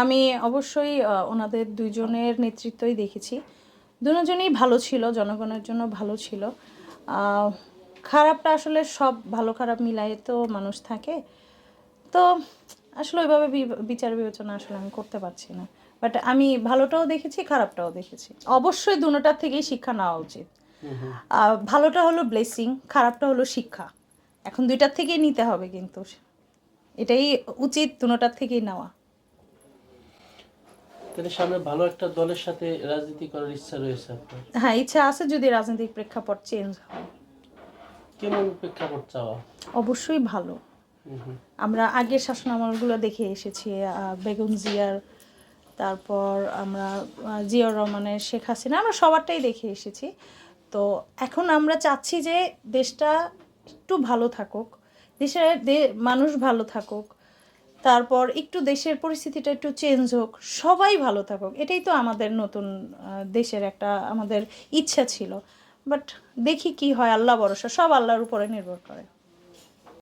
আমি অবশ্যই ওনাদের দুইজনের নেতৃত্বই দেখেছি। দুজনেই ভালো ছিল, জনগণের জন্য ভালো ছিল। খারাপটা আসলে সব ভালো খারাপ মিলাই তো মানুষ থাকে, তো আসলে ওইভাবে বিচার বিবেচনা আসলে আমি করতে পারছি না। বাট আমি ভালোটাও দেখেছি, খারাপটাও দেখেছি। অবশ্যই দুটোটার থেকেই শিক্ষা নেওয়া উচিত। ভালোটা হলো ব্লেসিং, খারাপটা হলো শিক্ষা। এখন দুইটার থেকেই নিতে হবে, কিন্তু এটাই উচিত দুটোটার থেকেই নেওয়া। তাহলে সামনে ভালো একটা দলের সাথে রাজনীতি করার ইচ্ছা রয়েছে আপনার? হ্যাঁ, ইচ্ছা আছে, যদি রাজনৈতিক প্রেক্ষাপট চেঞ্জ হয়। কেমন প্রেক্ষাপট চাওয়া? অবশ্যই ভালো। আমরা আগের শাসনামলগুলো দেখে এসেছি, বেগম জিয়ার, তারপর আমরা জিয়াউর রহমানের, শেখ হাসিনা, আমরা সবারটাই দেখে এসেছি। তো এখন আমরা চাচ্ছি যে দেশটা একটু ভালো থাকুক, দেশের মানুষ ভালো থাকুক, তারপর একটু দেশের পরিস্থিতিটা একটু চেঞ্জ হোক, সবাই ভালো থাকুক। এটাই তো আমাদের নতুন দেশের একটা আমাদের ইচ্ছা ছিল। বাট দেখি কি হয়, আল্লাহ ভরসা, সব আল্লাহর উপরে নির্ভর করে।